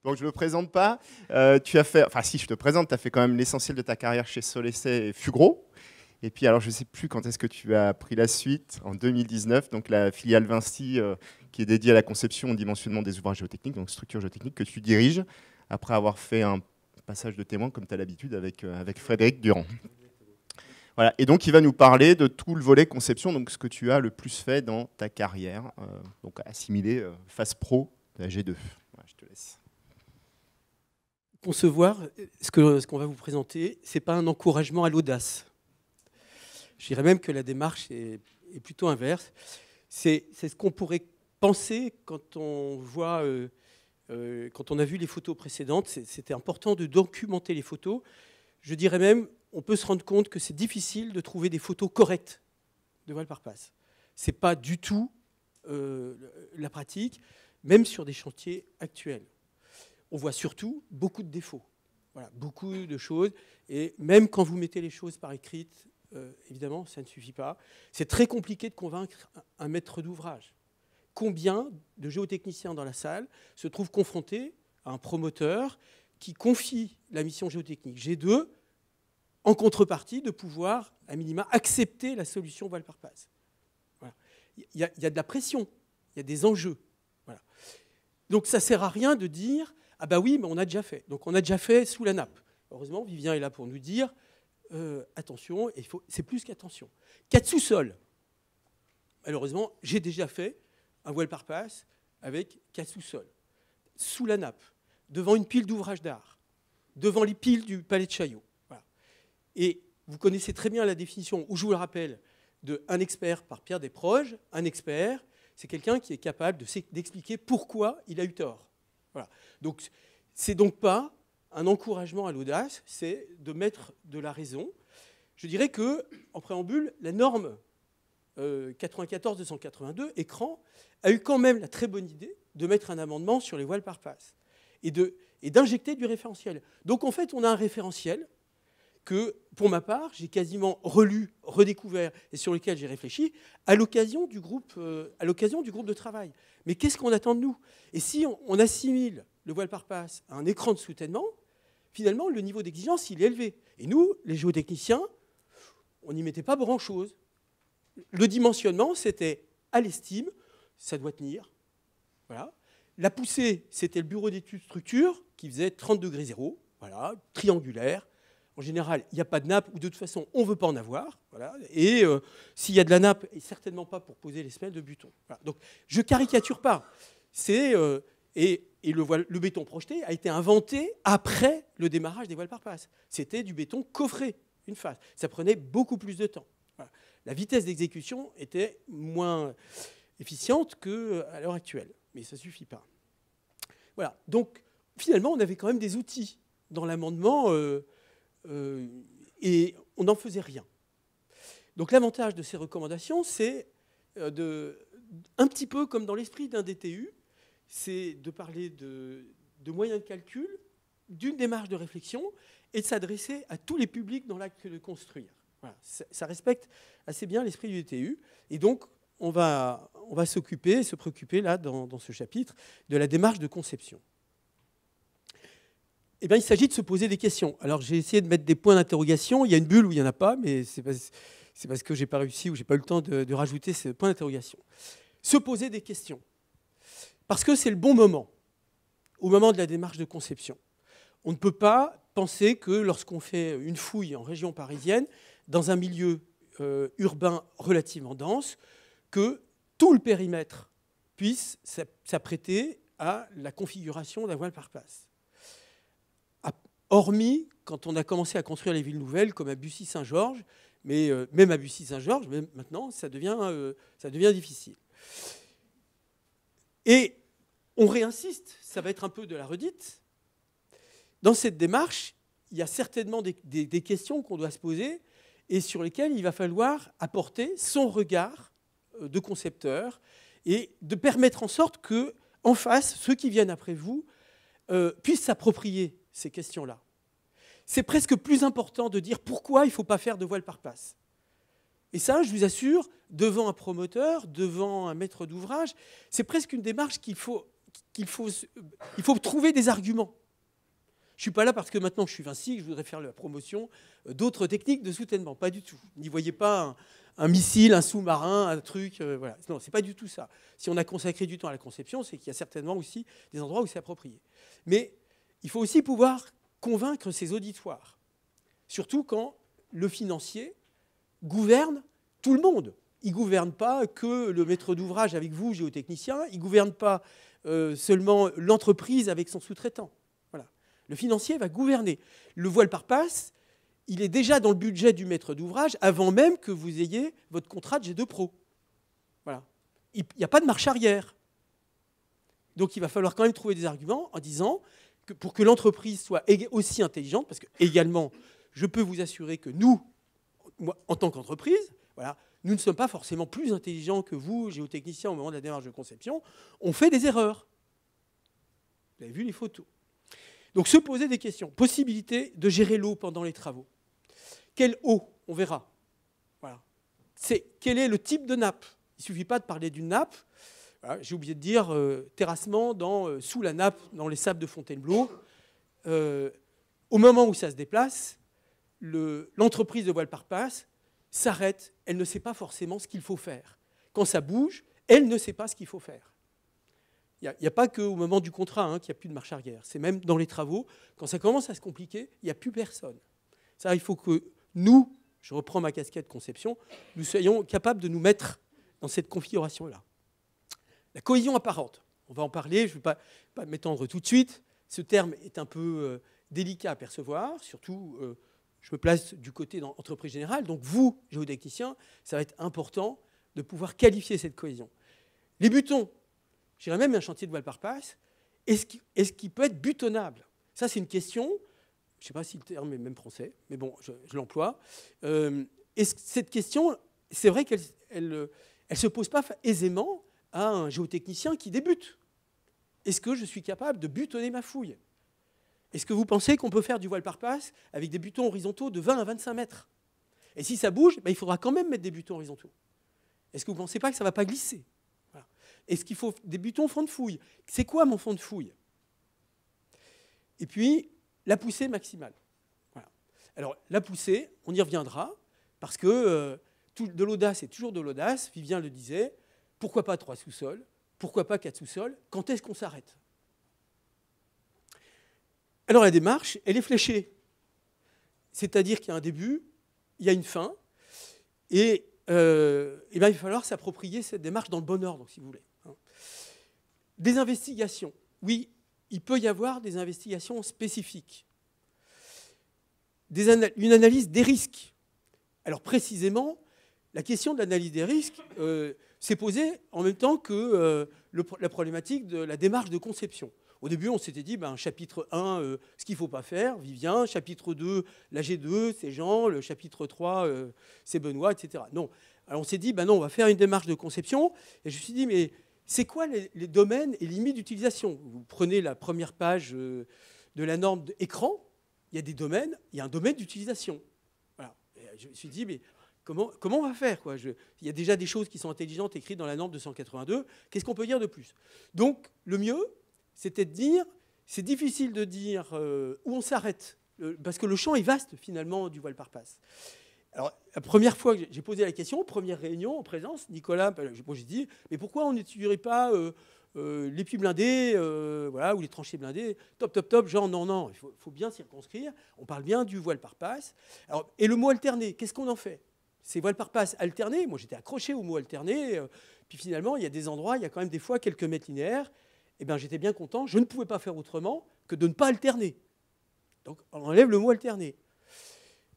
Donc je ne me présente pas. Tu as fait, enfin si je te présente, tu as fait quand même l'essentiel de ta carrière chez Solessay et Fugro. Et puis alors je ne sais plus quand est-ce que tu as pris la suite, en 2019, donc la filiale Vinci qui est dédiée à la conception et au dimensionnement des ouvrages géotechniques, donc structures géotechniques que tu diriges, après avoir fait un passage de témoin comme tu as l'habitude avec Frédéric Durand. Voilà. Et donc il va nous parler de tout le volet conception, donc ce que tu as le plus fait dans ta carrière, donc assimilé phase pro de la G2. Voilà, je te laisse. Concevoir, ce qu'on va vous présenter, ce n'est pas un encouragement à l'audace. Je dirais même que la démarche est plutôt inverse. C'est ce qu'on pourrait penser quand on voit, quand on a vu les photos précédentes. C'était important de documenter les photos. Je dirais même, on peut se rendre compte que c'est difficile de trouver des photos correctes de voile par passe. Ce n'est pas du tout la pratique, même sur des chantiers actuels. On voit surtout beaucoup de défauts, voilà, beaucoup de choses. Et même quand vous mettez les choses par écrite, évidemment, ça ne suffit pas. C'est très compliqué de convaincre un maître d'ouvrage. Combien de géotechniciens dans la salle se trouvent confrontés à un promoteur qui confie la mission géotechnique G2 en contrepartie de pouvoir, à minima, accepter la solution voile par passe. Voilà. Il y a de la pression, il y a des enjeux. Voilà. Donc ça ne sert à rien de dire « Ah bah oui, mais on a déjà fait. » Donc on a déjà fait sous la nappe. Heureusement, Vivien est là pour nous dire attention, c'est plus qu'attention. Cas de sous-sol. Malheureusement, j'ai déjà fait un voile par passe avec cas de sous-sol, sous la nappe, devant une pile d'ouvrages d'art, devant les piles du Palais de Chaillot. Voilà. Et vous connaissez très bien la définition, où je vous le rappelle, d'un expert par Pierre Desproges. Un expert, c'est quelqu'un qui est capable d'expliquer pourquoi il a eu tort. Voilà. Donc, c'est donc pas un encouragement à l'audace, c'est de mettre de la raison. Je dirais que, en préambule, la norme 94-282, écran, a eu quand même la très bonne idée de mettre un amendement sur les voiles par passe et d'injecter du référentiel. Donc, en fait, on a un référentiel que, pour ma part, j'ai quasiment relu, redécouvert et sur lequel j'ai réfléchi à l'occasion du groupe de travail. Mais qu'est-ce qu'on attend de nous? Et si on assimile le voile par passe à un écran de soutènement, finalement, le niveau d'exigence, il est élevé. Et nous, les géotechniciens, on n'y mettait pas grand-chose. Le dimensionnement, c'était à l'estime, ça doit tenir. Voilà. La poussée, c'était le bureau d'études structure qui faisait 30 degrés 0, voilà, triangulaire. En général, il n'y a pas de nappe, ou de toute façon, on ne veut pas en avoir. Voilà. Et s'il y a de la nappe, et certainement pas pour poser les semelles de béton. Voilà. Donc, je ne caricature pas. Et le béton projeté a été inventé après le démarrage des voiles par passe. C'était du béton coffré, une face. Ça prenait beaucoup plus de temps. Voilà. La vitesse d'exécution était moins efficiente qu'à l'heure actuelle. Mais ça ne suffit pas. Voilà. Donc, finalement, on avait quand même des outils dans l'amendement et on n'en faisait rien. Donc, l'avantage de ces recommandations, c'est un petit peu comme dans l'esprit d'un DTU, c'est de parler de moyens de calcul, d'une démarche de réflexion et de s'adresser à tous les publics dans l'acte de construire. Voilà. Ça respecte assez bien l'esprit du DTU. Et donc, on va se préoccuper là, dans ce chapitre, de la démarche de conception. Eh bien, il s'agit de se poser des questions. Alors, j'ai essayé de mettre des points d'interrogation. Il y a une bulle où il n'y en a pas, mais c'est parce que je n'ai pas réussi ou je n'ai pas eu le temps de rajouter ces points d'interrogation. Se poser des questions. Parce que c'est le bon moment, au moment de la démarche de conception. On ne peut pas penser que lorsqu'on fait une fouille en région parisienne, dans un milieu urbain relativement dense, que tout le périmètre puisse s'apprêter à la configuration d'un voile par passe. Hormis quand on a commencé à construire les villes nouvelles, comme à Bussy-Saint-Georges, mais même à Bussy-Saint-Georges, maintenant, ça devient difficile. Et on réinsiste, ça va être un peu de la redite. Dans cette démarche, il y a certainement des questions qu'on doit se poser et sur lesquelles il va falloir apporter son regard de concepteur et de permettre en sorte qu'en face, ceux qui viennent après vous puissent s'approprier ces questions-là. C'est presque plus important de dire pourquoi il ne faut pas faire de voile par passe. Et ça, je vous assure, devant un promoteur, devant un maître d'ouvrage, c'est presque une démarche qu'il faut qu'il faut trouver des arguments. Je ne suis pas là parce que maintenant je suis Vinci, que je voudrais faire la promotion d'autres techniques de soutènement. Pas du tout. N'y voyez pas un missile, un sous-marin, un truc. Voilà. Non, ce n'est pas du tout ça. Si on a consacré du temps à la conception, c'est qu'il y a certainement aussi des endroits où c'est approprié. Mais il faut aussi pouvoir convaincre ses auditoires. Surtout quand le financier gouverne tout le monde. Il ne gouverne pas que le maître d'ouvrage avec vous, géotechnicien. Il ne gouverne pas seulement l'entreprise avec son sous-traitant. Le financier va gouverner. Le voile par passe, il est déjà dans le budget du maître d'ouvrage avant même que vous ayez votre contrat de G2 Pro. Voilà. Il n'y a pas de marche arrière. Donc il va falloir quand même trouver des arguments en disant que pour que l'entreprise soit aussi intelligente, parce que également, je peux vous assurer que nous, moi, en tant qu'entreprise, voilà, nous ne sommes pas forcément plus intelligents que vous, géotechniciens, au moment de la démarche de conception. On fait des erreurs. Vous avez vu les photos. Donc, se poser des questions. Possibilité de gérer l'eau pendant les travaux. Quelle eau? On verra. Voilà. Quel est le type de nappe? Il ne suffit pas de parler d'une nappe. Voilà, j'ai oublié de dire terrassement sous la nappe, dans les sables de Fontainebleau. Au moment où ça se déplace, l'entreprise de voile par passe s'arrête. Elle ne sait pas forcément ce qu'il faut faire. Quand ça bouge, elle ne sait pas ce qu'il faut faire. Il n'y a pas qu'au moment du contrat qu'il n'y a plus de marche arrière. C'est même dans les travaux. Quand ça commence à se compliquer, il n'y a plus personne. Ça, il faut que nous, je reprends ma casquette conception, nous soyons capables de nous mettre dans cette configuration-là. La cohésion apparente. On va en parler, je ne vais pas m'étendre tout de suite. Ce terme est un peu délicat à percevoir. Surtout, je me place du côté d'entreprise générale. Donc vous, géotechniciens, ça va être important de pouvoir qualifier cette cohésion. Les butons. J'irais même un chantier de voile par passe. Est-ce qu'il peut être butonnable? Ça, c'est une question. Je ne sais pas si le terme est même français, mais bon, je l'emploie. Cette question, c'est vrai qu'elle ne se pose pas aisément à un géotechnicien qui débute. Est-ce que je suis capable de butonner ma fouille? Est-ce que vous pensez qu'on peut faire du voile par passe avec des butons horizontaux de 20 à 25 mètres? Et si ça bouge, il faudra quand même mettre des butons horizontaux. Est-ce que vous ne pensez pas que ça ne va pas glisser? Est-ce qu'il faut des butons fond de fouille? C'est quoi mon fond de fouille? Et puis, la poussée maximale. Voilà. Alors, la poussée, on y reviendra, parce que de l'audace, c'est toujours de l'audace. Vivien le disait, pourquoi pas 3 sous-sols? Pourquoi pas 4 sous-sols? Quand est-ce qu'on s'arrête? Alors, la démarche, elle est fléchée. C'est-à-dire qu'il y a un début, il y a une fin, et il va falloir s'approprier cette démarche dans le bon ordre, si vous voulez. Des investigations. Oui, il peut y avoir des investigations spécifiques. Une analyse des risques. Alors précisément, la question de l'analyse des risques s'est posée en même temps que la problématique de la démarche de conception. Au début, on s'était dit, chapitre 1, ce qu'il ne faut pas faire, Vivien. Chapitre 2, la G2, c'est Jean. Le chapitre 3, c'est Benoît, etc. Non. Alors on s'est dit, non, on va faire une démarche de conception. Et je me suis dit, mais c'est quoi les domaines et limites d'utilisation? Vous prenez la première page de la norme d'écran, il y a des domaines, il y a un domaine d'utilisation. Voilà. Et je me suis dit, mais comment on va faire, quoi? Il y a déjà des choses qui sont intelligentes écrites dans la norme 282. Qu'est-ce qu'on peut dire de plus? Donc, le mieux, c'était de dire, c'est difficile de dire où on s'arrête, parce que le champ est vaste, finalement, du voile par passe. Alors, la première fois que j'ai posé la question, première réunion en présence, Nicolas, j'ai dit, mais pourquoi on n'étudierait pas les puits blindés voilà, ou les tranchées blindées? Top, genre non, il faut bien circonscrire. On parle bien du voile par passe. Alors, et le mot alterné, qu'est-ce qu'on en fait? C'est voile par passe alterné. Moi, j'étais accroché au mot alterné. Puis finalement, il y a des endroits, il y a quand même des fois quelques mètres linéaires. Eh bien, j'étais bien content. Je ne pouvais pas faire autrement que de ne pas alterner. Donc, on enlève le mot alterné.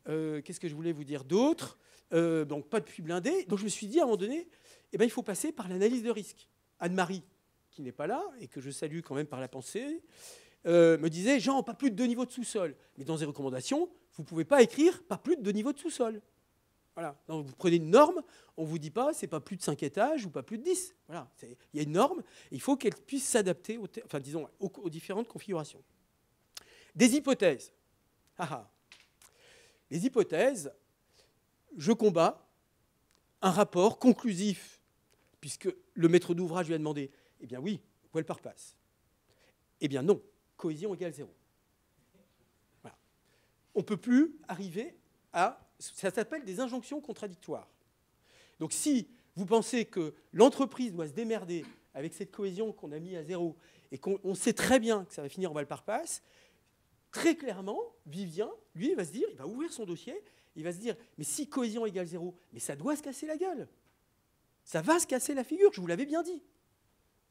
Qu'est-ce que je voulais vous dire d'autre? Donc, pas de puits blindé. Donc, je me suis dit, à un moment donné, il faut passer par l'analyse de risque. Anne-Marie, qui n'est pas là, et que je salue quand même par la pensée, me disait, Jean, pas plus de 2 niveaux de sous-sol. Mais dans les recommandations, vous ne pouvez pas écrire pas plus de 2 niveaux de sous-sol. Voilà. Donc, vous prenez une norme, on ne vous dit pas, c'est pas plus de 5 étages ou pas plus de 10. Voilà. Il y a une norme, et il faut qu'elle puisse s'adapter aux différentes configurations. Des hypothèses. Les hypothèses, je combats un rapport conclusif, puisque le maître d'ouvrage lui a demandé, eh bien oui, voile par passe. Eh bien non, cohésion égale 0. Voilà. On ne peut plus arriver à... Ça s'appelle des injonctions contradictoires. Donc si vous pensez que l'entreprise doit se démerder avec cette cohésion qu'on a mis à 0 et qu'on sait très bien que ça va finir en balle par passe, très clairement, Vivien, lui, il va se dire, il va ouvrir son dossier, il va se dire, mais si cohésion égale 0, mais ça doit se casser la gueule. Ça va se casser la figure, je vous l'avais bien dit.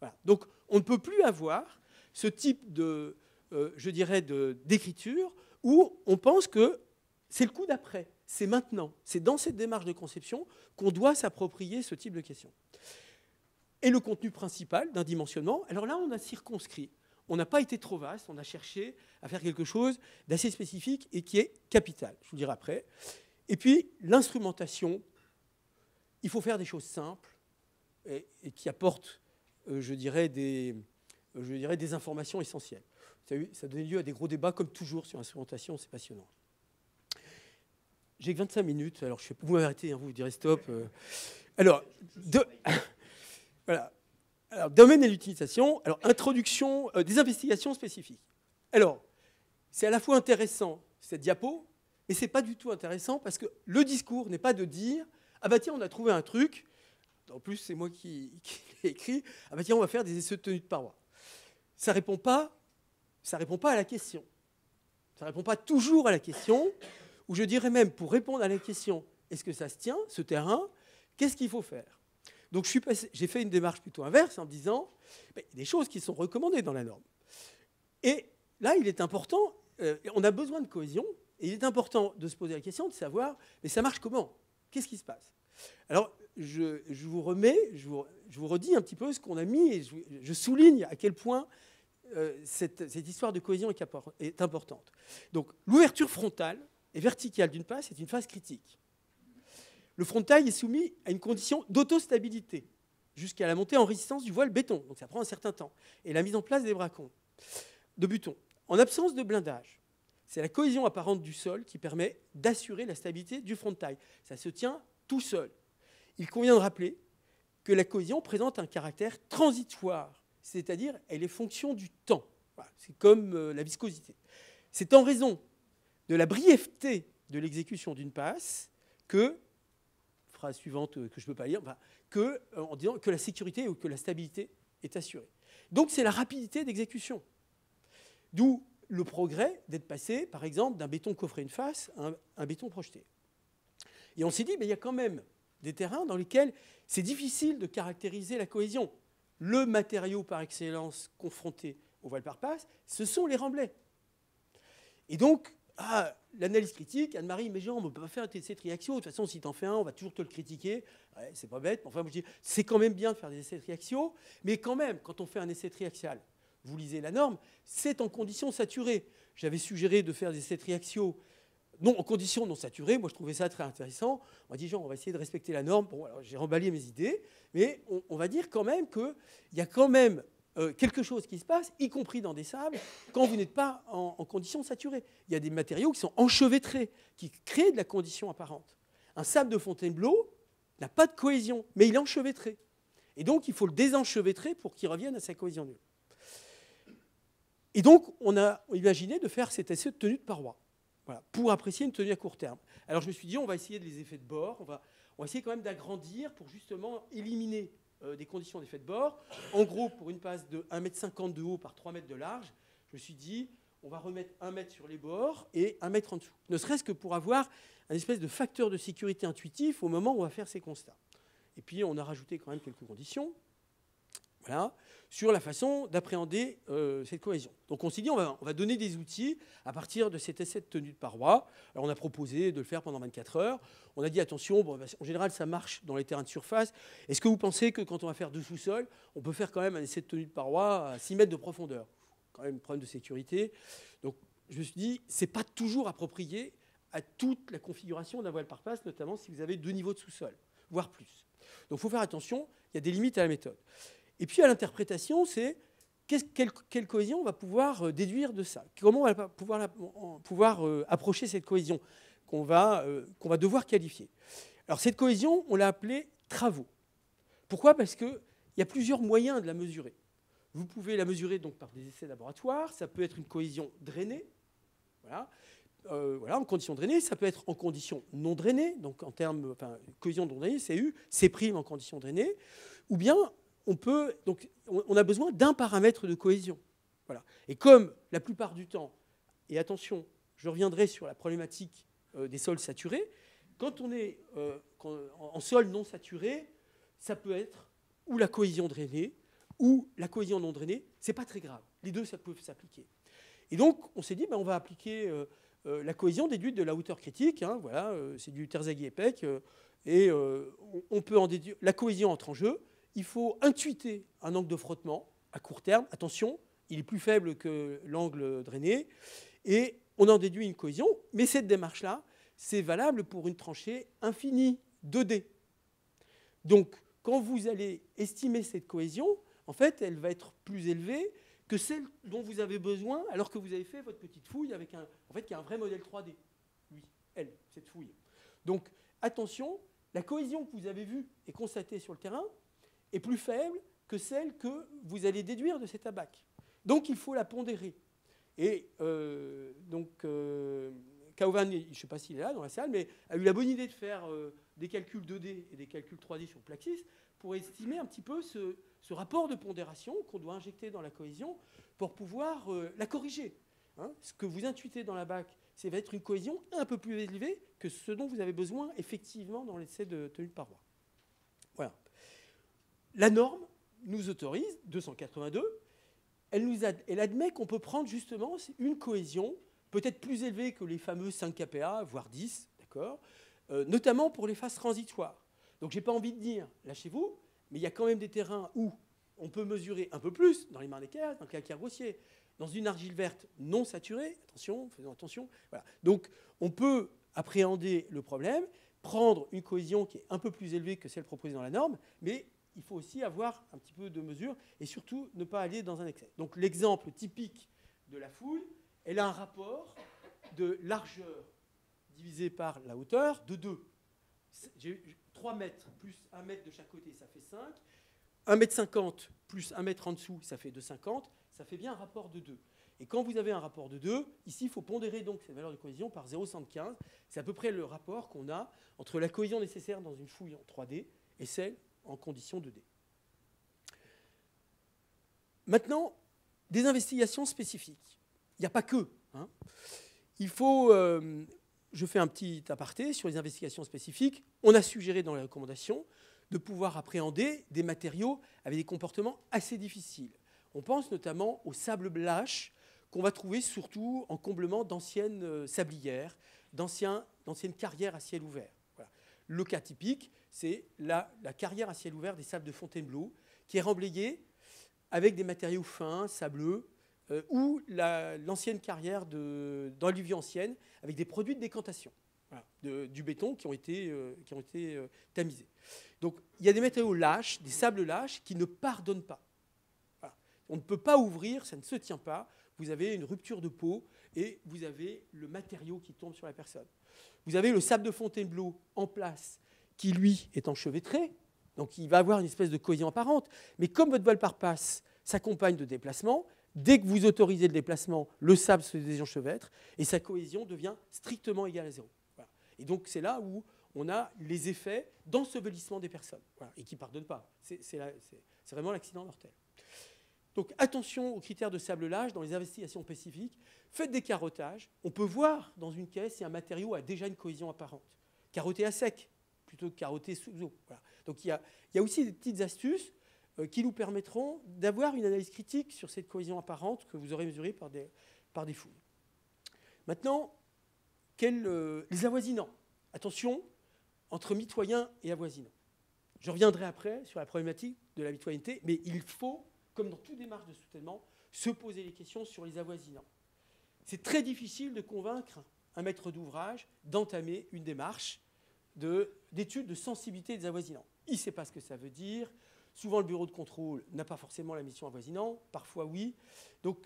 Voilà. Donc on ne peut plus avoir ce type de, je dirais, d'écriture où on pense que c'est le coup d'après, c'est maintenant, c'est dans cette démarche de conception qu'on doit s'approprier ce type de questions. Et le contenu principal d'un dimensionnement, alors là on a circonscrit. On n'a pas été trop vaste, on a cherché à faire quelque chose d'assez spécifique et qui est capital, je vous le dirai après. Et puis l'instrumentation, il faut faire des choses simples et qui apportent, je dirais, des informations essentielles. Ça donnait lieu à des gros débats, comme toujours, sur l'instrumentation, c'est passionnant. J'ai que 25 minutes, alors vous m'arrêtez, hein, vous direz stop. Alors, voilà. Alors, domaine et l'utilisation. Alors, introduction des investigations spécifiques. Alors, c'est à la fois intéressant, cette diapo, mais ce n'est pas du tout intéressant parce que le discours n'est pas de dire « Ah bah tiens, on a trouvé un truc ». En plus, c'est moi qui l'ai écrit. « Ah bah tiens, on va faire des essais de tenue de paroi ». Ça ne répond pas à la question. Ça ne répond pas toujours à la question, ou je dirais même, pour répondre à la question « Est-ce que ça se tient, ce terrain ?» Qu'est-ce qu'il faut faire? Donc j'ai fait une démarche plutôt inverse en me disant il y a des choses qui sont recommandées dans la norme. Et là, il est important, on a besoin de cohésion, et il est important de se poser la question de savoir, mais ça marche comment? Qu'est-ce qui se passe? Alors, je vous redis un petit peu ce qu'on a mis, et je souligne à quel point cette histoire de cohésion est importante. Donc, l'ouverture frontale et verticale d'une phase, c'est une phase critique. Le frontal est soumis à une condition d'autostabilité jusqu'à la montée en résistance du voile béton. Donc ça prend un certain temps. Et la mise en place des bracons de butons. En absence de blindage, c'est la cohésion apparente du sol qui permet d'assurer la stabilité du frontal. Ça se tient tout seul. Il convient de rappeler que la cohésion présente un caractère transitoire, c'est-à-dire elle est fonction du temps. Voilà, c'est comme la viscosité. C'est en raison de la brièveté de l'exécution d'une passe que phrase suivante que je ne peux pas lire, en disant que la sécurité ou que la stabilité est assurée. Donc c'est la rapidité d'exécution. D'où le progrès d'être passé, par exemple, d'un béton coffré une face à un béton projeté. Et on s'est dit, mais il y a quand même des terrains dans lesquels c'est difficile de caractériser la cohésion. Le matériau par excellence confronté au voile par passe, ce sont les remblais. Et donc, l'analyse critique, Anne-Marie, mais Jean, on ne peut pas faire un essai triaxiaux. De toute façon, si tu en fais un, on va toujours te le critiquer. Ouais, c'est pas bête. Enfin, moi, je dis, c'est quand même bien de faire des essais triaxiaux. Mais quand même, quand on fait un essai triaxial, vous lisez la norme, c'est en conditions saturées. J'avais suggéré de faire des essais triaxiaux non, en conditions non saturées. Moi, je trouvais ça très intéressant. On m'a dit, Jean, on va essayer de respecter la norme. Bon, alors, j'ai remballé mes idées. Mais on va dire quand même qu'il y a quand même quelque chose qui se passe, y compris dans des sables, quand vous n'êtes pas en conditions saturées. Il y a des matériaux qui sont enchevêtrés, qui créent de la condition apparente. Un sable de Fontainebleau n'a pas de cohésion, mais il est enchevêtré. Et donc, il faut le désenchevêtrer pour qu'il revienne à sa cohésion nulle. Et donc, on a imaginé de faire cet essai de tenue de paroi, voilà, pour apprécier une tenue à court terme. Alors, je me suis dit, on va essayer les effets de bord, on va essayer quand même d'agrandir pour justement éliminer des conditions d'effet de bord. En gros, pour une passe de 1,50 m de haut par 3 mètres de large, je me suis dit, on va remettre 1 mètre sur les bords et 1 mètre en dessous. Ne serait-ce que pour avoir un espèce de facteur de sécurité intuitif au moment où on va faire ces constats. Et puis, on a rajouté quand même quelques conditions, voilà, sur la façon d'appréhender cette cohésion. Donc, on s'est dit, on va donner des outils à partir de cet essai de tenue de paroi. Alors, on a proposé de le faire pendant 24 heures. On a dit, attention, bon, en général, ça marche dans les terrains de surface. Est-ce que vous pensez que quand on va faire 2 sous-sols, on peut faire quand même un essai de tenue de paroi à 6 mètres de profondeur? Quand même un problème de sécurité. Donc, je me suis dit, ce n'est pas toujours approprié à toute la configuration d'un voile par passe, notamment si vous avez 2 niveaux de sous-sol, voire plus. Donc, il faut faire attention, il y a des limites à la méthode. Et puis, à l'interprétation, c'est quelle cohésion on va pouvoir déduire de ça? Comment on va pouvoir approcher cette cohésion qu'on va devoir qualifier? Alors, cette cohésion, on l'a appelée travaux. Pourquoi? Parce qu'il y a plusieurs moyens de la mesurer. Vous pouvez la mesurer donc par des essais laboratoires. Ça peut être une cohésion drainée, voilà. Voilà, en conditions drainées. Ça peut être en conditions non drainées, donc en termes, enfin, cohésion non drainée, CU, C' en conditions drainées. Ou bien, on a besoin d'un paramètre de cohésion. Voilà. Et comme la plupart du temps, et attention, je reviendrai sur la problématique des sols saturés, quand on est en sol non saturé, ça peut être ou la cohésion drainée ou la cohésion non drainée. C'est pas très grave. Les deux, ça peut s'appliquer. Et donc, on s'est dit, on va appliquer la cohésion déduite de la hauteur critique. Hein, voilà, c'est du Terzaghi-Epec. Et on peut en déduire. La cohésion entre en jeu. Il faut intuiter un angle de frottement à court terme. Attention, il est plus faible que l'angle drainé. Et on en déduit une cohésion. Mais cette démarche-là, c'est valable pour une tranchée infinie, 2D. Donc, quand vous allez estimer cette cohésion, en fait, elle va être plus élevée que celle dont vous avez besoin alors que vous avez fait votre petite fouille avec qui est un vrai modèle 3D. Oui, cette fouille. Donc, attention, la cohésion que vous avez vue et constatée sur le terrain est plus faible que celle que vous allez déduire de cet abac. Donc, il faut la pondérer. Et Kauvan, je ne sais pas s'il est là dans la salle, mais a eu la bonne idée de faire des calculs 2D et des calculs 3D sur Plaxis pour estimer un petit peu ce rapport de pondération qu'on doit injecter dans la cohésion pour pouvoir la corriger. Hein, ce que vous intuitez dans la BAC, ça va être une cohésion un peu plus élevée que ce dont vous avez besoin effectivement dans l'essai de tenue de paroi. Voilà. La norme nous autorise, 282, elle admet qu'on peut prendre justement une cohésion peut-être plus élevée que les fameux 5 kPa, voire 10, d'accord, notamment pour les phases transitoires. Donc je n'ai pas envie de dire, lâchez-vous, mais il y a quand même des terrains où on peut mesurer un peu plus, dans les marnes équerres, dans le calcaire grossier, dans une argile verte non saturée, attention, faisons attention. Voilà. Donc on peut appréhender le problème, prendre une cohésion qui est un peu plus élevée que celle proposée dans la norme, mais il faut aussi avoir un petit peu de mesure et surtout ne pas aller dans un excès. Donc l'exemple typique de la fouille, elle a un rapport de largeur divisé par la hauteur de 2. J'ai 3 mètres plus 1 mètre de chaque côté, ça fait 5. 1,50 m plus 1 mètre en dessous, ça fait 2,50. Ça fait bien un rapport de 2. Et quand vous avez un rapport de 2, ici, il faut pondérer donc cette valeur de cohésion par 0,75. C'est à peu près le rapport qu'on a entre la cohésion nécessaire dans une fouille en 3D et celle en conditions 2D. Maintenant, des investigations spécifiques. Il n'y a pas que. Hein. Il faut... je fais un petit aparté sur les investigations spécifiques. On a suggéré dans les recommandations de pouvoir appréhender des matériaux avec des comportements assez difficiles. On pense notamment au sable lâche qu'on va trouver surtout en comblement d'anciennes sablières, d'anciennes carrières à ciel ouvert. Voilà. Le cas typique, c'est la carrière à ciel ouvert des sables de Fontainebleau, qui est remblayée avec des matériaux fins, sableux, ou l'ancienne carrière d'Olivier ancienne, avec des produits de décantation, voilà, du béton qui ont été tamisés. Donc il y a des matériaux lâches, des sables lâches, qui ne pardonnent pas. Voilà. On ne peut pas ouvrir, ça ne se tient pas. Vous avez une rupture de peau et vous avez le matériau qui tombe sur la personne. Vous avez le sable de Fontainebleau en place, qui lui est enchevêtré, donc il va avoir une espèce de cohésion apparente. Mais comme votre voile par-passe s'accompagne de déplacements, dès que vous autorisez le déplacement, le sable se désenchevêtre et sa cohésion devient strictement égale à 0. Voilà. Et donc c'est là où on a les effets d'ensevelissement des personnes, voilà, et qui ne pardonnent pas. C'est vraiment l'accident mortel. Donc attention aux critères de sable lâche dans les investigations spécifiques. Faites des carottages. On peut voir dans une caisse si un matériau a déjà une cohésion apparente. Carotter à sec plutôt que carotter sous eau. Voilà. Donc il y a aussi des petites astuces qui nous permettront d'avoir une analyse critique sur cette cohésion apparente que vous aurez mesurée par des fouilles. Maintenant, les avoisinants. Attention, entre mitoyen et avoisinant. Je reviendrai après sur la problématique de la mitoyenneté, mais il faut, comme dans toute démarche de soutènement, se poser les questions sur les avoisinants. C'est très difficile de convaincre un maître d'ouvrage d'entamer une démarche d'étude de sensibilité des avoisinants. Il ne sait pas ce que ça veut dire. Souvent, le bureau de contrôle n'a pas forcément la mission avoisinant, parfois oui. Donc,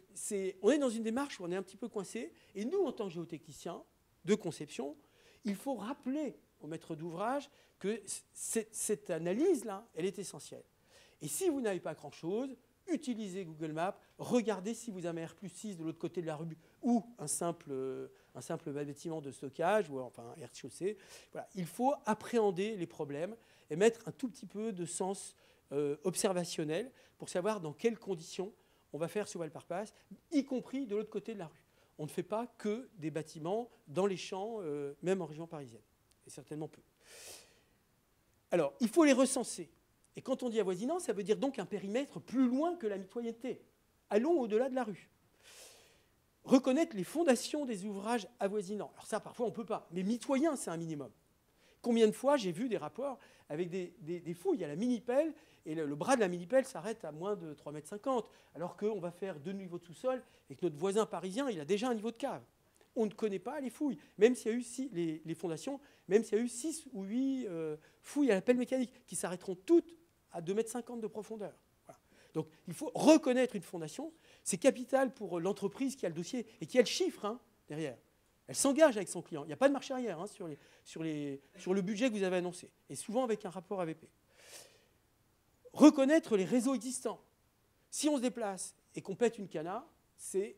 on est dans une démarche où on est un petit peu coincé. Et nous, en tant que géotechniciens de conception, il faut rappeler au maître d'ouvrage que cette analyse-là, elle est essentielle. Et si vous n'avez pas grand-chose, utilisez Google Maps, regardez si vous avez un R+6 de l'autre côté de la rue ou un simple bâtiment de stockage ou enfin un rez-de-chaussée. Voilà. Il faut appréhender les problèmes et mettre un tout petit peu de sens observationnel pour savoir dans quelles conditions on va faire ce voile par passe, y compris de l'autre côté de la rue. On ne fait pas que des bâtiments dans les champs, même en région parisienne, et certainement peu. Alors, il faut les recenser. Et quand on dit avoisinant, ça veut dire donc un périmètre plus loin que la mitoyenneté. Allons au-delà de la rue. Reconnaître les fondations des ouvrages avoisinants. Alors ça, parfois, on ne peut pas. Mais mitoyen, c'est un minimum. Combien de fois j'ai vu des rapports avec des fouilles à la mini-pelle, et le bras de la mini-pelle s'arrête à moins de 3,50 m, alors qu'on va faire 2 niveaux de sous-sol, et que notre voisin parisien, il a déjà un niveau de cave. On ne connaît pas les fouilles, même s'il y a eu les fondations, même s'il y a eu 6 ou 8 fouilles à la pelle mécanique, qui s'arrêteront toutes à 2,50 m de profondeur. Voilà. Donc il faut reconnaître une fondation. C'est capital pour l'entreprise qui a le dossier et qui a le chiffre derrière. Elle s'engage avec son client. Il n'y a pas de marche arrière sur le budget que vous avez annoncé, et souvent avec un rapport AVP. Reconnaître les réseaux existants. Si on se déplace et qu'on pète une cana, c'est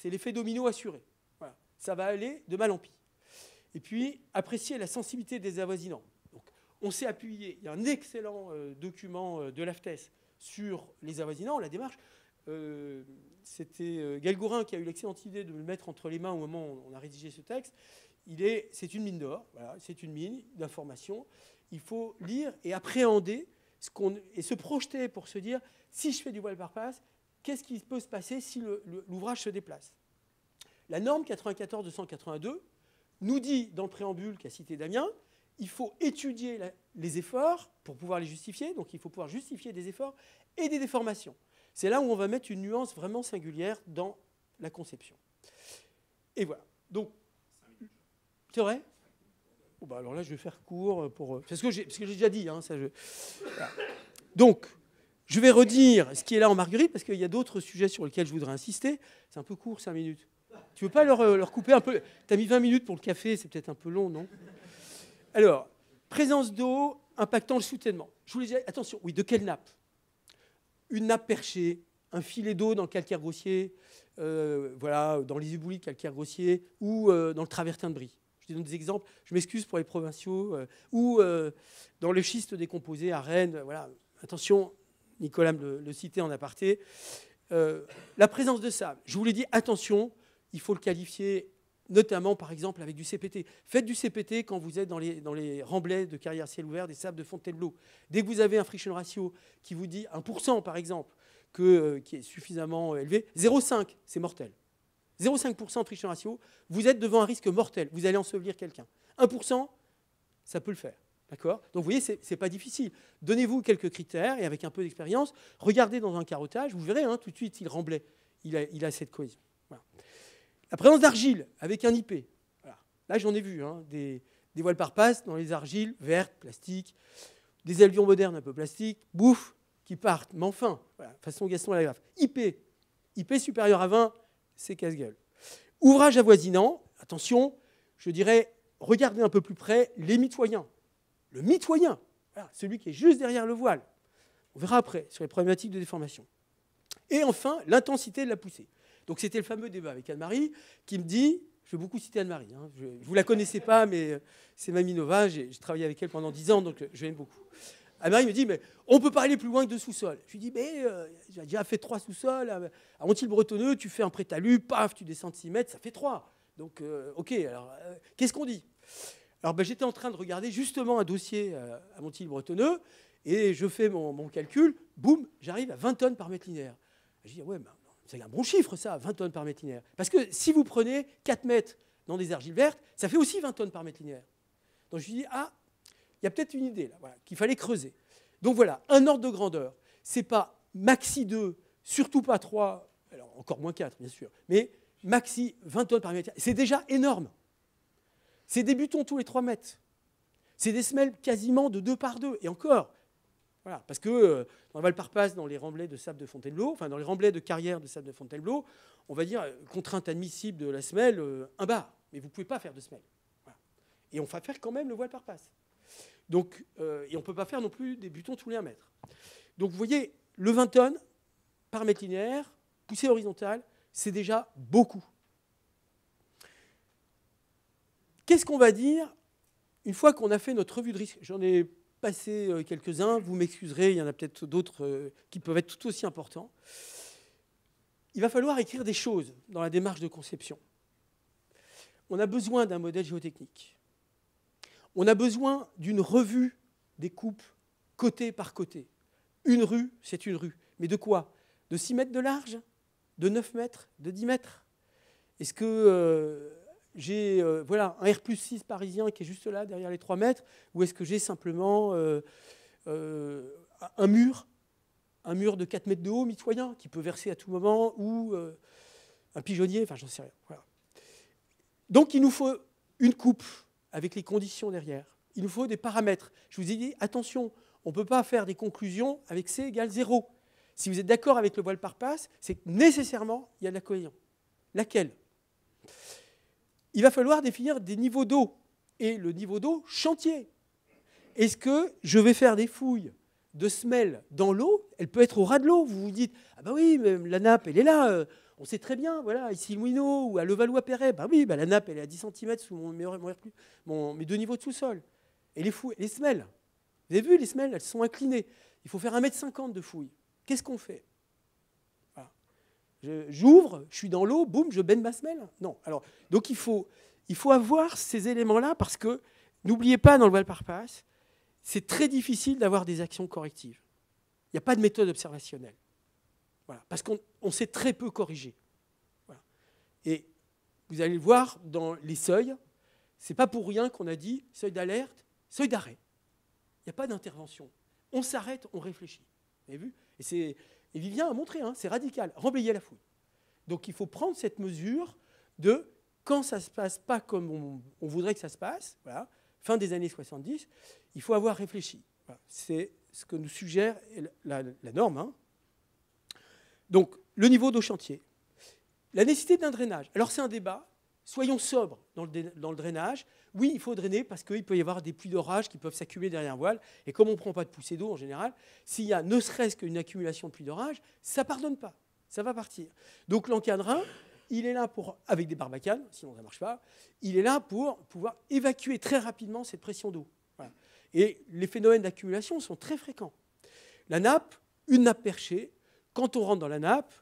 l'effet domino assuré. Voilà. Ça va aller de mal en pis. Et puis, apprécier la sensibilité des avoisinants. Donc, on s'est appuyé, il y a un excellent document de l'AFTES sur les avoisinants, la démarche. C'était Galgourin qui a eu l'excellente idée de me le mettre entre les mains au moment où on a rédigé ce texte. C'est une mine d'or, voilà, c'est une mine d'informations. Il faut lire et appréhender et se projeter pour se dire, si je fais du voile par passe, qu'est-ce qui peut se passer si l'ouvrage se déplace? La norme 94-282 nous dit, dans le préambule qu'a cité Damien, il faut étudier les efforts pour pouvoir les justifier. Donc il faut pouvoir justifier des efforts et des déformations. C'est là où on va mettre une nuance vraiment singulière dans la conception. Et voilà. Donc, c'est vrai? Oh bah alors là, je vais faire court parce que j'ai déjà dit. Voilà. Donc, je vais redire ce qui est là en marguerite, parce qu'il y a d'autres sujets sur lesquels je voudrais insister. C'est un peu court, 5 minutes. Tu ne veux pas leur couper un peu? Tu as mis 20 minutes pour le café, c'est peut-être un peu long, non? Alors, présence d'eau impactant le soutènement. Je vous le disais, attention, oui, de quelle nappe? Une nappe perchée, un filet d'eau dans le calcaire grossier, voilà, dans les éboulis de calcaire grossier, ou dans le travertin de Brie. Je donne des exemples, je m'excuse pour les provinciaux, ou dans le schiste décomposé à Rennes. Voilà. Attention, Nicolas me le citait en aparté. La présence de sable, je vous l'ai dit, attention, il faut le qualifier notamment, par exemple, avec du CPT. Faites du CPT quand vous êtes dans les remblais de carrière ciel ouvert, des sables de Fontainebleau. Dès que vous avez un friction ratio qui vous dit 1%, par exemple, qui est suffisamment élevé, 0,5, c'est mortel. 0,5% de friction ratio, vous êtes devant un risque mortel. Vous allez ensevelir quelqu'un. 1%, ça peut le faire. D'accord? Donc, vous voyez, ce n'est pas difficile. Donnez-vous quelques critères et avec un peu d'expérience, regardez dans un carottage, vous verrez tout de suite s'il remblait. Il a cette cohésion. Voilà. La présence d'argile avec un IP. Voilà. Là, j'en ai vu des voiles par passe dans les argiles vertes, plastiques, des avions modernes un peu plastiques, bouffe, qui partent. Mais enfin, voilà, façon Gaston Lagaffe. IP supérieur à 20, c'est casse-gueule. Ouvrage avoisinant, attention, je dirais, regardez un peu plus près les mitoyens. Le mitoyen, voilà, celui qui est juste derrière le voile. On verra après sur les problématiques de déformation. Et enfin, l'intensité de la poussée. Donc c'était le fameux débat avec Anne-Marie qui me dit, je vais beaucoup citer Anne-Marie, je ne vous la connaissais pas, mais c'est Mamie Nova, j'ai travaillé avec elle pendant 10 ans, donc je l'aime beaucoup. Anne-Marie me dit, mais on ne peut pas aller plus loin que 2 sous-sols. Je lui dis, mais j'ai déjà fait 3 sous-sols, à Montilly-Bretonneux, tu fais un pré-talus, paf, tu descends de 6 mètres, ça fait 3. Donc, ok, alors, qu'est-ce qu'on dit? Alors, j'étais en train de regarder justement un dossier à Montilly-Bretonneux, et je fais mon calcul, boum, j'arrive à 20 tonnes par mètre linéaire. Je dis, ouais, mais c'est un bon chiffre, ça, 20 tonnes par mètre linéaire. Parce que si vous prenez 4 mètres dans des argiles vertes, ça fait aussi 20 tonnes par mètre linéaire. Donc je me dis, il y a peut-être une idée là, voilà, qu'il fallait creuser. Donc voilà, un ordre de grandeur. Ce n'est pas maxi 2, surtout pas 3, alors encore moins 4, bien sûr, mais maxi 20 tonnes par mètre linéaire. C'est déjà énorme. C'est des butons tous les 3 mètres. C'est des semelles quasiment de 2 par 2. Et encore, voilà, parce que dans le Val-Parpasse, dans les remblais de sable de Fontainebleau, enfin dans les remblais de carrière de sable de Fontainebleau, on va dire contrainte admissible de la semelle, 1 bar. Mais vous ne pouvez pas faire de semelle. Voilà. Et on va faire quand même le voile par passe. Donc, et on ne peut pas faire non plus des butons tous les 1 mètre. Donc vous voyez, le 20 tonnes, paramètres linéaires, poussée horizontale, c'est déjà beaucoup. Qu'est-ce qu'on va dire une fois qu'on a fait notre revue de risque? J'en ai passé quelques-uns, vous m'excuserez, il y en a peut-être d'autres qui peuvent être tout aussi importants. Il va falloir écrire des choses dans la démarche de conception. On a besoin d'un modèle géotechnique. On a besoin d'une revue des coupes côté par côté. Une rue, c'est une rue. Mais de quoi? De 6 mètres de large? De 9 mètres? De 10 mètres? Est-ce que j'ai voilà, un R+6 parisien qui est juste là, derrière les 3 mètres? Ou est-ce que j'ai simplement un mur de 4 mètres de haut, mitoyen, qui peut verser à tout moment, ou un pigeonnier, enfin, j'en sais rien. Voilà. Donc, il nous faut une coupe avec les conditions derrière. Il nous faut des paramètres. Je vous ai dit, attention, on ne peut pas faire des conclusions avec C égale 0. Si vous êtes d'accord avec le voile par passe, c'est que nécessairement, il y a de la cohésion. Laquelle? Il va falloir définir des niveaux d'eau. Et le niveau d'eau, chantier. Est-ce que je vais faire des fouilles de semelles dans l'eau? Elle peut être au ras de l'eau. Vous vous dites, ah ben oui, mais la nappe, elle est là. On sait très bien, voilà, ici Mouineau ou à Levallois-Perret, ben oui, ben la nappe, elle est à 10 cm sous mes 2 niveaux de sous-sol. Et les semelles, vous avez vu, les semelles, elles sont inclinées. Il faut faire 1,50 m de fouille. Qu'est-ce qu'on fait? Voilà. J'ouvre, je suis dans l'eau, boum, je baigne ma semelle? Non. Alors, donc il faut avoir ces éléments-là parce que, n'oubliez pas, dans le voile par passe, c'est très difficile d'avoir des actions correctives. Il n'y a pas de méthode observationnelle. Voilà, parce qu'on sait très peu corriger. Voilà. Et vous allez le voir dans les seuils, ce n'est pas pour rien qu'on a dit seuil d'alerte, seuil d'arrêt. Il n'y a pas d'intervention. On s'arrête, on réfléchit. Vous avez vu? Et Vivien a montré, hein, c'est radical, remblayer la fouille. Donc il faut prendre cette mesure de quand ça ne se passe pas comme on voudrait que ça se passe, voilà, fin des années 70, il faut avoir réfléchi. Voilà, c'est ce que nous suggère la norme. Hein. Donc, le niveau d'eau chantier. La nécessité d'un drainage. Alors, c'est un débat. Soyons sobres dans le drainage. Oui, il faut drainer parce qu'il peut y avoir des pluies d'orage qui peuvent s'accumuler derrière un voile. Et comme on ne prend pas de poussée d'eau en général, s'il y a ne serait-ce qu'une accumulation de pluies d'orage, ça ne pardonne pas. Ça va partir. Donc, l'encadrin, il est là avec des barbacanes, sinon ça ne marche pas, il est là pour pouvoir évacuer très rapidement cette pression d'eau. Voilà. Et les phénomènes d'accumulation sont très fréquents. La nappe, une nappe perchée, quand on rentre dans la nappe,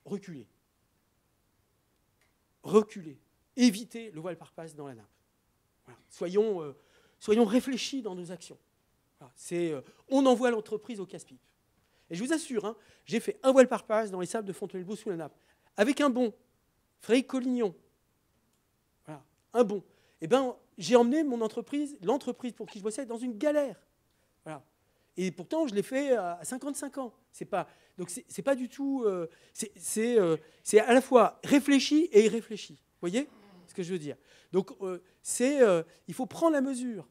reculez. Reculez. Évitez le voile par passe dans la nappe. Voilà. Soyons réfléchis dans nos actions. Voilà. On envoie l'entreprise au casse-pipe. Et je vous assure, hein, j'ai fait un voile par passe dans les sables de Fontainebleau sous la nappe. Avec un bon, Frédéric Collignon. Voilà, un bon. Eh bien, j'ai emmené l'entreprise pour qui je bossais, dans une galère. Voilà. Et pourtant, je l'ai fait à 55 ans. Donc, c'est pas du tout... c'est à la fois réfléchi et irréfléchi. Vous voyez ce que je veux dire? Donc, il faut prendre la mesure.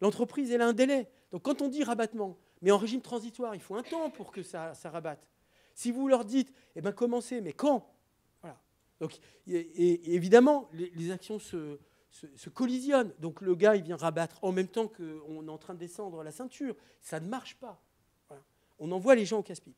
L'entreprise, elle a un délai. Donc, quand on dit rabattement, mais en régime transitoire, il faut un temps pour que ça rabatte. Si vous leur dites, eh bien, commencez, mais quand? Voilà. Donc, et évidemment, les actions se collisionnent. Donc le gars, il vient rabattre en même temps qu'on est en train de descendre la ceinture. Ça ne marche pas. Voilà. On envoie les gens au casse-pipe.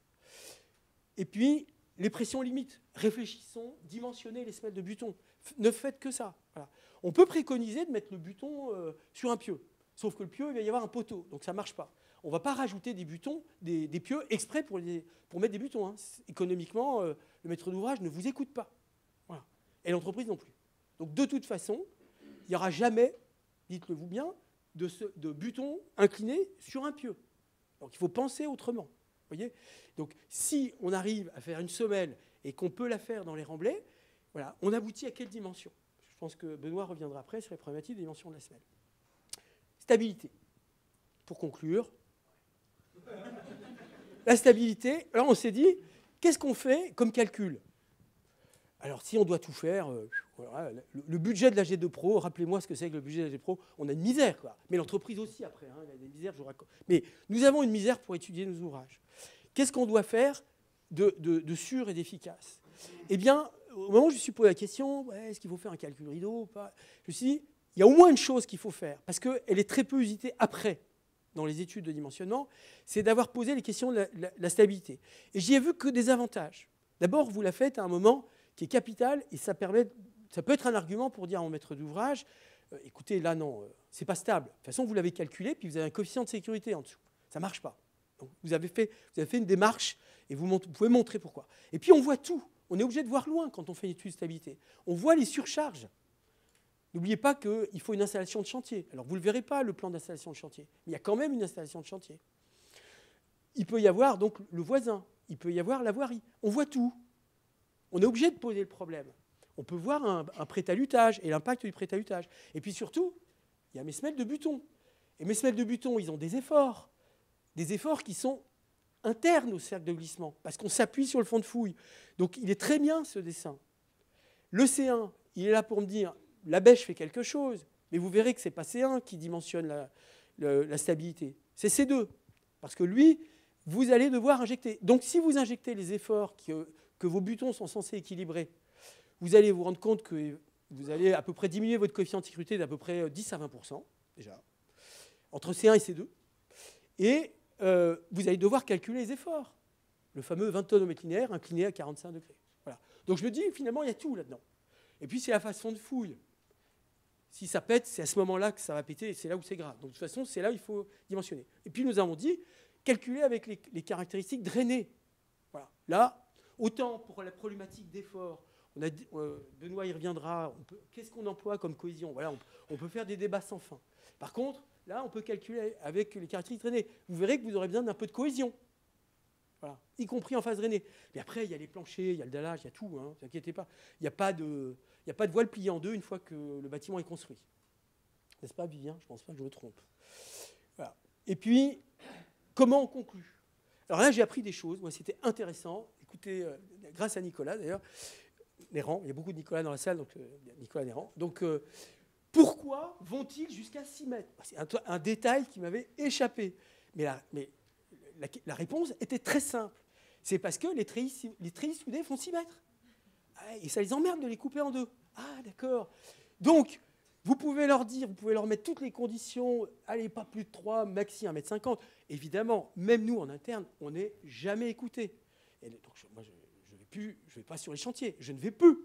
Et puis, les pressions limites. Réfléchissons, dimensionnez les semelles de buton. Ne faites que ça. Voilà. On peut préconiser de mettre le buton sur un pieu. Sauf que le pieu, il va y avoir un poteau. Donc ça ne marche pas. On ne va pas rajouter des butons, des pieux exprès pour mettre des butons. Hein. Économiquement, le maître d'ouvrage ne vous écoute pas. Voilà. Et l'entreprise non plus. Donc de toute façon, il n'y aura jamais, dites-le-vous bien, de butons inclinés sur un pieu. Donc il faut penser autrement. Voyez. Donc si on arrive à faire une semelle et qu'on peut la faire dans les remblais, voilà, on aboutit à quelle dimension? Je pense que Benoît reviendra après sur les problématiques de dimension de la semelle. Stabilité. Pour conclure, la stabilité, alors on s'est dit, qu'est-ce qu'on fait comme calcul? Alors si on doit tout faire, voilà, le budget de la G2 Pro, rappelez-moi ce que c'est que le budget de la G2 Pro, on a une misère, quoi. Mais l'entreprise aussi après, hein, il y a des misères, je vous raconte. Mais nous avons une misère pour étudier nos ouvrages. Qu'est-ce qu'on doit faire de sûr et d'efficace? Eh bien, au moment où je me suis posé la question, ouais, est-ce qu'il faut faire un calcul rideau ou pas? Je me suis dit, il y a au moins une chose qu'il faut faire, parce qu'elle est très peu usitée après. dans les études de dimensionnement, c'est d'avoir posé les questions de la stabilité. Et j'y ai vu que des avantages. D'abord, vous la faites à un moment qui est capital, et ça peut être un argument pour dire à mon maître d'ouvrage, écoutez, là, non, c'est pas stable. De toute façon, vous l'avez calculé, puis vous avez un coefficient de sécurité en dessous. Ça ne marche pas. Donc, vous avez fait une démarche, et vous pouvez montrer pourquoi. Et puis, on voit tout. On est obligé de voir loin quand on fait une étude de stabilité. On voit les surcharges. N'oubliez pas qu'il faut une installation de chantier. Alors, vous ne le verrez pas, le plan d'installation de chantier. Mais il y a quand même une installation de chantier. Il peut y avoir donc le voisin. Il peut y avoir la voirie. On voit tout. On est obligé de poser le problème. On peut voir un pré-talutage et l'impact du pré-talutage. Et puis surtout, il y a mes semelles de buton. Et mes semelles de buton, ils ont des efforts qui sont internes au cercle de glissement, parce qu'on s'appuie sur le fond de fouille. Donc il est très bien ce dessin. Le C1, il est là pour me dire, la bêche fait quelque chose, mais vous verrez que ce n'est pas C1 qui dimensionne la stabilité, c'est C2. Parce que lui, vous allez devoir injecter. Donc si vous injectez les efforts que vos butons sont censés équilibrer, vous allez vous rendre compte que vous allez à peu près diminuer votre coefficient de sécurité d'à peu près 10 à 20%, déjà, entre C1 et C2. Et vous allez devoir calculer les efforts. Le fameux 20 tonnes au mètre linéaire incliné à 45 degrés. Voilà. Donc je me dis, finalement, il y a tout là-dedans. Et puis c'est la façon de fouille. Si ça pète, c'est à ce moment-là que ça va péter, et c'est là où c'est grave. Donc de toute façon, c'est là où il faut dimensionner. Et puis nous avons dit, calculer avec les caractéristiques drainées. Voilà. Là, autant pour la problématique d'effort, Benoît y reviendra, qu'est-ce qu'on emploie comme cohésion? Voilà, on peut faire des débats sans fin. Par contre, là, on peut calculer avec les caractéristiques drainées. Vous verrez que vous aurez besoin d'un peu de cohésion, voilà, y compris en phase drainée. Mais après, il y a les planchers, il y a le dallage, il y a tout, ne vous inquiétez pas. Il n'y a pas de voile pliée en deux une fois que le bâtiment est construit. N'est-ce pas, Vivien? Je ne pense pas que je me trompe. Voilà. Et puis, comment on conclut? Alors là, j'ai appris des choses. Moi, c'était intéressant. Écoutez, grâce à Nicolas, d'ailleurs, Néran, il y a beaucoup de Nicolas dans la salle, donc Nicolas Néran. Donc, pourquoi vont-ils jusqu'à 6 mètres? C'est un détail qui m'avait échappé. Mais la réponse était très simple. C'est parce que les treillis soudés font 6 mètres. Et ça les emmerde de les couper en deux. Ah, d'accord. Donc, vous pouvez leur dire, vous pouvez leur mettre toutes les conditions, allez, pas plus de 3, maxi 1,50 m. Évidemment, même nous, en interne, on n'est jamais écouté. Et donc, moi, je ne vais pas sur les chantiers. Je ne vais plus.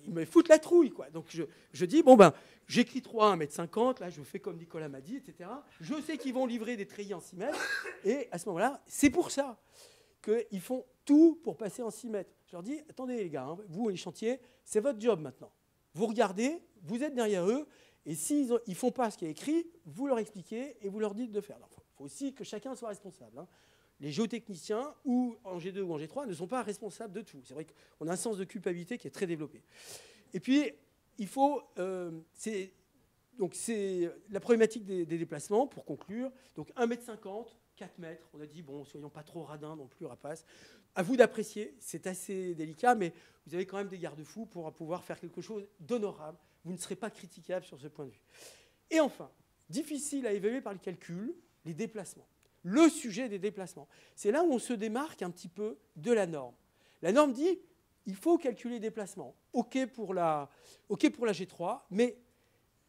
Ils me foutent la trouille, quoi. Donc, je dis, bon, j'écris 3, 1,50 m, là, je fais comme Nicolas m'a dit, etc. Je sais qu'ils vont livrer des treillis en 6 mètres. Et à ce moment-là, c'est pour ça qu'ils font tout pour passer en 6 mètres. Je leur dis, attendez, les gars, vous, les chantiers, c'est votre job maintenant. Vous regardez, vous êtes derrière eux, et s'ils ne font pas ce qui est écrit, vous leur expliquez et vous leur dites de faire. Il faut aussi que chacun soit responsable. Les géotechniciens, ou en G2 ou en G3, ne sont pas responsables de tout. C'est vrai qu'on a un sens de culpabilité qui est très développé. Et puis, il faut... donc, c'est la problématique des déplacements, pour conclure. Donc, 1,50 m, 4 mètres. On a dit, bon, soyons pas trop radins non plus, rapaces. À vous d'apprécier. C'est assez délicat, mais vous avez quand même des garde-fous pour pouvoir faire quelque chose d'honorable. Vous ne serez pas critiquable sur ce point de vue. Et enfin, difficile à évaluer par le calcul, les déplacements. Le sujet des déplacements. C'est là où on se démarque un petit peu de la norme. La norme dit, il faut calculer les déplacements. OK pour la G3, mais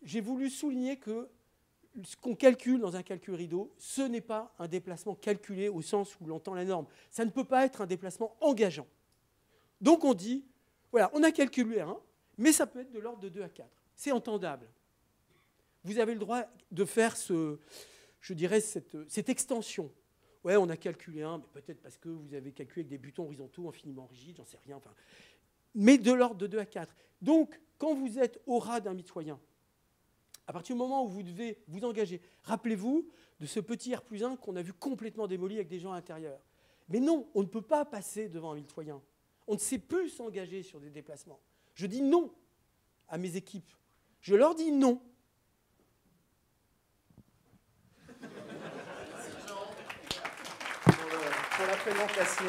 j'ai voulu souligner que ce qu'on calcule dans un calcul rideau, ce n'est pas un déplacement calculé au sens où l'entend la norme. Ça ne peut pas être un déplacement engageant. Donc on dit, voilà, on a calculé 1, mais ça peut être de l'ordre de 2 à 4. C'est entendable. Vous avez le droit de faire cette extension. Ouais, on a calculé 1, mais peut-être parce que vous avez calculé avec des butons horizontaux infiniment rigides, j'en sais rien. Enfin, mais de l'ordre de 2 à 4. Donc, quand vous êtes au ras d'un mitoyen, à partir du moment où vous devez vous engager, rappelez-vous de ce petit R+1 qu'on a vu complètement démoli avec des gens à l'intérieur. Mais non, on ne peut pas passer devant un mitoyen. On ne sait plus s'engager sur des déplacements. Je dis non à mes équipes. Je leur dis non. Pour la présentation.